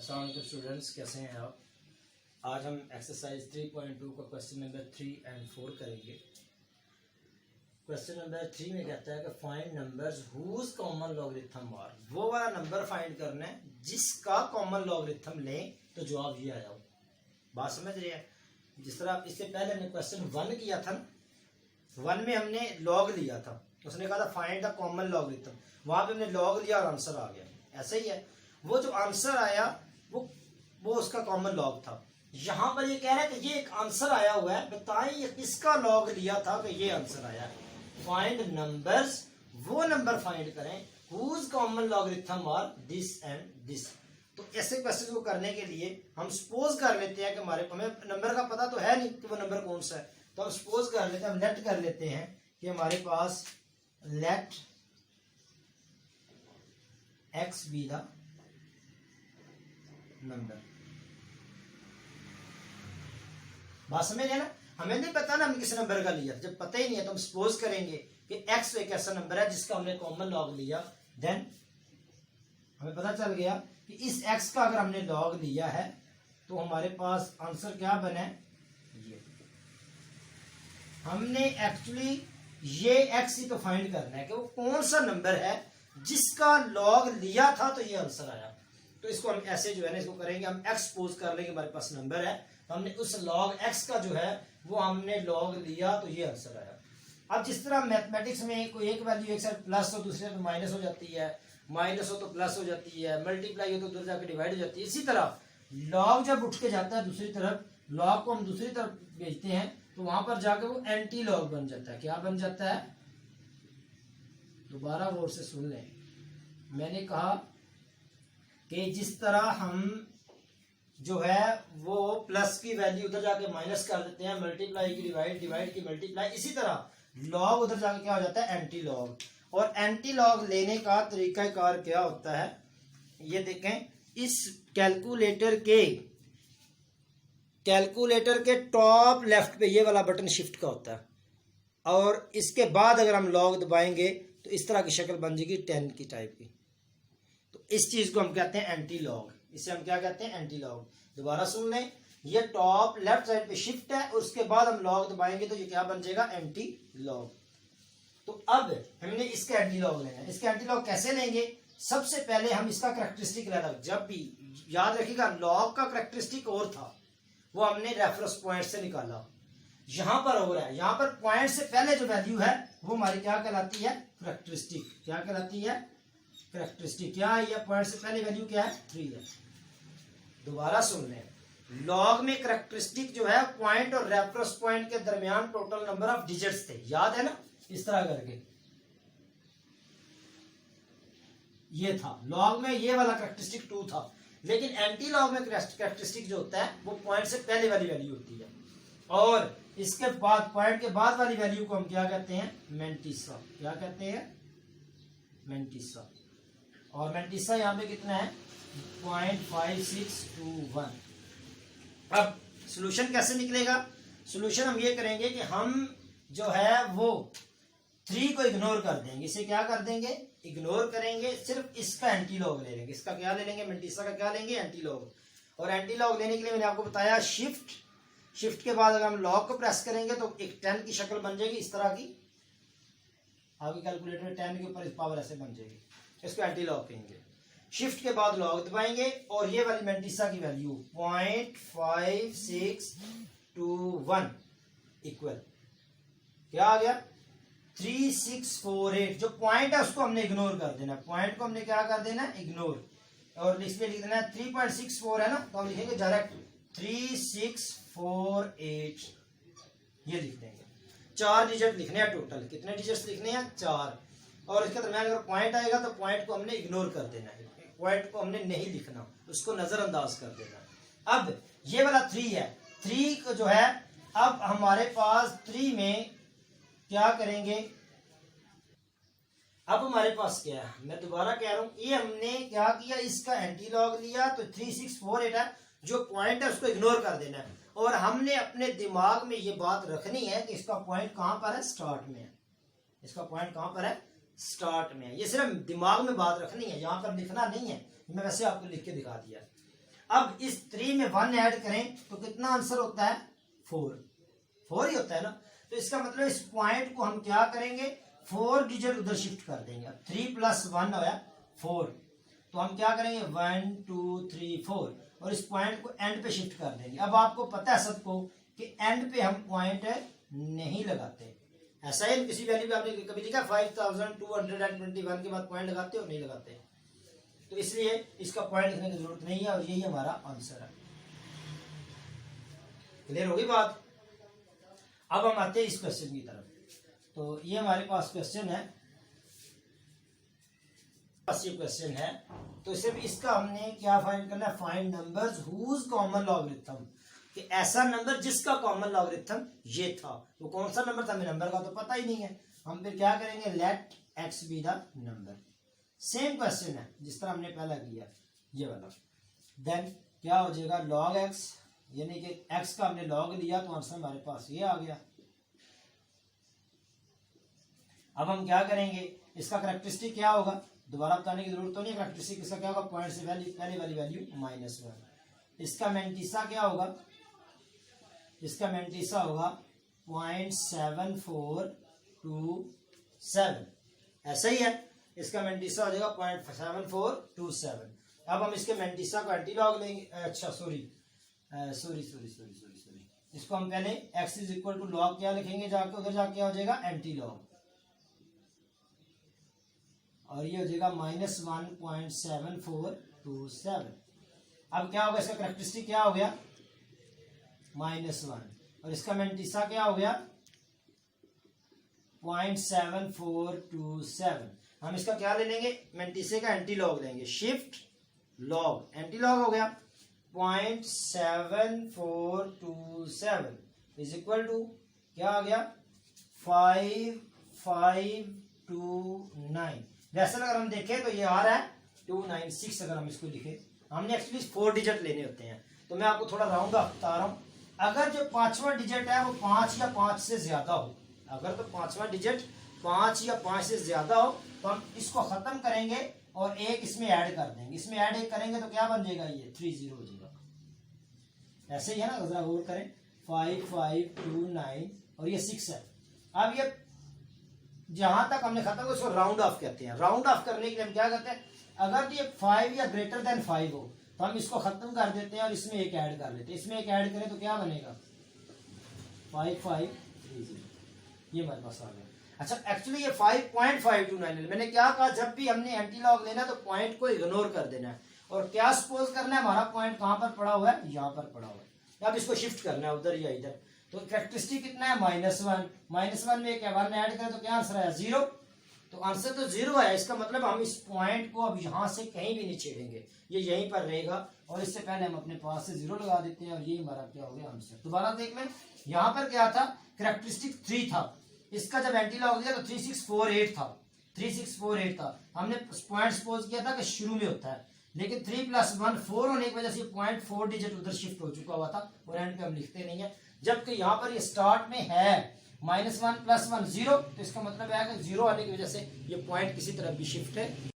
अस्सलाम वालेकुम स्टूडेंट्स, कैसे हैं आप। आज हम एक्सरसाइज 3.2 का क्वेश्चन नंबर 3 और 4 करेंगे। क्वेश्चन नंबर 3 में कहता है कि find numbers whose common logarithm are. वो वाला नंबर फाइंड करना है जिसका कॉमन लॉगरिथम लें तो जवाब ये आया हो। बात समझ रहे हैं। जिस तरह इससे पहले हमने क्वेश्चन 1 किया था, 1 में हमने लॉग लिया था, उसने कहा था फाइंड द कॉमन लॉगरिथम, वहां पे हमने लॉग लिया और आंसर आ गया। ऐसा ही है, वो जो आंसर आया वो उसका कॉमन लॉग था। यहां पर ये कह रहा है कि ये एक आंसर आया हुआ है, बताएं ये किसका लॉग लिया था कि ये आंसर आया है। फाइंड नंबर्स, वो नंबर फाइंड करें whose common logarithm are this and this. तो ऐसे क्वेश्चन को करने के लिए हम सपोज कर लेते हैं कि हमें नंबर का पता तो है नहीं कि वो नंबर कौन सा है, तो हम सपोज कर लेते हैं, हम लेट कर लेते हैं कि हमारे पास let x be the number. बात समझ है ना। हमें नहीं पता ना हमने किस नंबर का लिया, जब पता ही नहीं है तो हम सपोज करेंगे कि x एक ऐसा नंबर है जिसका हमने कॉमन लॉग लिया। देन हमें पता चल गया कि इस x का अगर हमने लॉग लिया है तो हमारे पास आंसर क्या बना है, ये। हमने एक्चुअली ये x ही तो फाइंड करना है कि वो कौन सा नंबर है जिसका लॉग लिया था तो ये आंसर आया। तो इसको हम ऐसे जो है ना, इसको करेंगे हम x सपोज कर लेंगे हमारे पास नंबर है, तो हमने उस लॉग x का जो है वो हमने लॉग लिया तो ये आंसर आया। अब जिस तरह मैथमेटिक्स में कोई एक वैल्यू एक साइड प्लस हो दूसरे तो माइनस हो जाती है, माइनस हो तो प्लस हो जाती है, मल्टीप्लाई हो तो दूर जाकर डिवाइड हो जाती है, इसी तरह लॉग जब उठ के जाता है दूसरी तरफ, लॉग को हम दूसरी तरफ भेजते हैं तो वहां पर जाकर वो एंटी लॉग बन जाता है। क्या बन जाता है, दोबारा गौर से सुन लें। मैंने कहा कि जिस तरह हम जो है वो प्लस की वैल्यू उधर जाके माइनस कर देते हैं, मल्टीप्लाई की डिवाइड, डिवाइड की मल्टीप्लाई, इसी तरह लॉग उधर जाके क्या हो जाता है, एंटी लॉग। और एंटी लॉग लेने का तरीकाकार क्या होता है, ये देखें, इस कैलकुलेटर के टॉप लेफ्ट पे ये वाला बटन शिफ्ट का होता है, और इसके बाद अगर हम लॉग दबाएंगे तो इस तरह की शक्ल बन जाएगी 10 की टाइप की। तो इस चीज को हम कहते हैं एंटी लॉग। इसे हम क्या कहते हैं, एंटी लॉग। दोबारा सुन लें, ये टॉप लेफ्ट साइड पे शिफ्ट है और उसके बाद हम लॉग दबाएंगे तो ये क्या बन जाएगा, एंटी लॉग। तो अब हमने इसका एंटी लॉग लेना है। इसका एंटी लॉग कैसे लेंगे, सबसे पहले हम इसका करैक्टरिस्टिक लेना। जब भी याद रखिएगा लॉग का करैक्टरिस्टिक और था, वो हमने रेफरेंस पॉइंट से निकाला। यहां पर हो रहा है, यहां पर पॉइंट से पहले जो वैल्यू है वो हमारी क्या कहलाती है, करैक्टरिस्टिक। क्या कहलाती है, करैक्टरिस्टिक। क्या है, यह पॉइंट से पहले वैल्यू क्या है, 3 है। दोबारा सुन लें, लॉग में करैक्टरिस्टिक जो है पॉइंट और रेफरेंस पॉइंट के दरमियान टोटल नंबर ऑफ डिजिट्स थे, याद है ना, इस तरह करके ये था। लॉग में ये वाला करैक्टरिस्टिक 2 था, लेकिन एंटी लॉग में करैक्टरिस्टिक जो होता है वो पॉइंट से पहले वाली वैल्यू होती है, और इसके बाद पॉइंट के बाद वाली वैल्यू को हम क्या कहते हैं, मैंटिसा। क्या कहते हैं, मैंटिसा। और मैंटिसा यहाँ पे कितना है, 0.5621। अब सॉल्यूशन कैसे निकलेगा, सॉल्यूशन हम ये करेंगे कि हम जो है वो 3 को इग्नोर कर देंगे। इसे क्या कर देंगे, इग्नोर करेंगे, सिर्फ इसका एंटी लॉग ले लेंगे। इसका क्या ले लेंगे, मैंटिसा का क्या लेंगे, एंटी लॉग। और एंटी लॉग लेने के लिए मैंने आपको बताया शिफ्ट के बाद अगर हम लॉग को प्रेस करेंगे तो एक 10 की शक्ल बन जाएगी इस तरह की। आपकी कैलकुलेटर 10 के ऊपर इस पावर ऐसे बन जाएगी, इसको एंटी लॉग कहेंगे। शिफ्ट के बाद लॉग दबाएंगे और ये वाली मैंटिसा की वैल्यू 0.5621 इक्वल क्या आ गया, 3648। जो पॉइंट है उसको हमने इग्नोर कर देना, पॉइंट को हमने क्या कर देना, इग्नोर। और इसमें लिख देना है 3.64 है ना, तो हम लिखेंगे डायरेक्ट 3648, ये लिख देंगे। 4 डिजिट लिखने हैं टोटल, कितने डिजिट्स लिखने हैं, 4। और इसके दरमियान अगर पॉइंट आएगा तो पॉइंट को हमने इग्नोर कर देना है, पॉइंट को हमने नहीं लिखना, उसको नजरअंदाज कर देना। अब ये वाला 3 है, 3 को जो है अब हमारे पास 3 में क्या करेंगे, अब हमारे पास क्या है, मैं दोबारा कह रहा हूं, ये हमने क्या किया, इसका एंटी लॉग लिया तो 3648 है, जो पॉइंट है उसको इग्नोर कर देना है। और हमने अपने दिमाग में ये बात रखनी है कि इसका पॉइंट कहां पर है, स्टार्ट में है। इसका पॉइंट कहां पर है, स्टार्ट में है। ये सिर्फ दिमाग में बात रखनी है, यहां पर लिखना नहीं है, मैं वैसे आपको लिख के दिखा दिया। अब इस 3 में 1 ऐड करें तो कितना आंसर होता है? 4 ही होता है ना। तो इसका मतलब इस पॉइंट को हम क्या करेंगे, 4 डिजिट उधर शिफ्ट कर देंगे। 3 + 1 होया 4, तो हम क्या करेंगे 1 2 3 4 और इस पॉइंट को एंड पे शिफ्ट कर देंगे। अब आपको पता है सबको कि एंड पे हम पॉइंट नहीं लगाते। ऐसा है किसी वैल्यू पे आपने कभी लिखा 5221 के बाद पॉइंट लगाते हो? नहीं लगाते। तो इसलिए इसका पॉइंट लिखने की जरूरत नहीं है और यही हमारा आंसर है। क्लियर होगी बात? अब हम आते हैं इस क्वेश्चन की तरफ। तो ये हमारे पास क्वेश्चन है, ये क्वेश्चन है। तो इसे भी इसका हमने क्या फाइंड करना है? Find numbers whose common logarithm, कि ऐसा नंबर जिसका कॉमन लॉगरिथम ये था। वो कौन सा नंबर था? हमें नंबर का तो पता ही नहीं है। हम फिर क्या करेंगे, let x be the number. Same question है जिस तरह हमने पहला किया ये वाला। देन क्या हो जाएगा, लॉग एक्स, यानी कि एक्स का हमने लॉग लिया तो आंसर हमारे पास ये आ गया। अब हम क्या करेंगे, इसका करेक्टरिस्टिक क्या होगा, दोबारा बताने की जरूरत तो नहीं है। करेक्टरिस्टिक इसका क्या होगा, पॉइंट से वैल्यू पहले वाली वैल्यू -1। इसका मैंटीसा क्या होगा, इसका मैंटीसा होगा 0.7427, ऐसा ही है। इसका मैंटीसा हो जाएगा 0.7427। अब हम इसके मैंटीसा को एंटी लॉग लेंगे। अच्छा सॉरी, इसको हम पहले x = लॉग क्या लिखेंगे, जाके उधर जाके हो जाएगा एंटी लॉग, और ये हो जाएगा -1.7427। अब क्या होगा, इसका करेक्टरिस्टिक क्या हो गया -1, और इसका मैंटीसा क्या हो गया 0.7427। हम इसका क्या ले लेंगे, मैंटीसे का एंटी लॉग लेंगे, शिफ्ट लॉग, एंटी लॉग हो गया 0.7427 = क्या आ गया 5529। वैसे अगर हम देखें तो ये आ रहा है 296। अगर हम इसको लिखे, हमने एक्चुअली 4 डिजिट लेने होते हैं। तो मैं आपको थोड़ा राउंड ऑफ बता रहा हूँ। अगर जो 5वां डिजिट है वो 5 या 5 से ज्यादा हो, अगर तो 5वां डिजिट 5 या 5 से ज्यादा हो तो हम इसको खत्म करेंगे और एक इसमें ऐड कर देंगे। इसमें ऐड एक करेंगे तो क्या बन जाएगा, ये 30 हो जाएगा। ऐसे ही है ना, जरा गौर करें, 5529 और ये 6 है। अब ये जहां तक हमने खत्म किया उसको राउंड ऑफ कहते हैं। राउंड ऑफ करने के लिए हम क्या करते हैं, अगर तो ये 5 या ग्रेटर देन 5 हो तो हम इसको खत्म कर देते हैं और इसमें एक ऐड कर लेते हैं। इसमें एक ऐड करें तो क्या बनेगा 5530, ये हमारे पास आ गया। अच्छा एक्चुअली ये 5.529, मैंने क्या कहा, जब भी हमने एंटी लॉग लेना तो पॉइंट को इग्नोर कर देना है और क्या सपोज करना है, हमारा पॉइंट कहां पर पड़ा हुआ है, यहाँ पर पड़ा हुआ है। अब इसको शिफ्ट करना है उधर या इधर। तो कैरेक्टरिस्टिक कितना है -1 में एक 1 ऐड करें तो क्या आंसर आया 0। तो आंसर तो 0 है। इसका मतलब हम इस पॉइंट को अब यहां से कहीं भी नहीं छेड़ेंगे, ये यहीं पर रहेगा। और इससे पहले हम अपने पास से 0 लगा देते हैं और ये हमारा क्या हो गया आंसर। दोबारा देख लें, यहाँ पर क्या था, कैरेक्टरिस्टिक 3 था। इसका जब एंटी लॉग दिया तो 3648 था, 3648 था। हमने पॉइंट सपोज किया था कि शुरू में होता है, लेकिन 3 + 1 4 होने की वजह से पॉइंट 4 डिजिट उधर शिफ्ट हो चुका हुआ था और एंड पे हम लिखते नहीं है। जबकि यहाँ पर ये स्टार्ट में है -1 + 1 0, तो इसका मतलब है कि 0 आने की वजह से ये पॉइंट किसी तरह भी शिफ्ट है।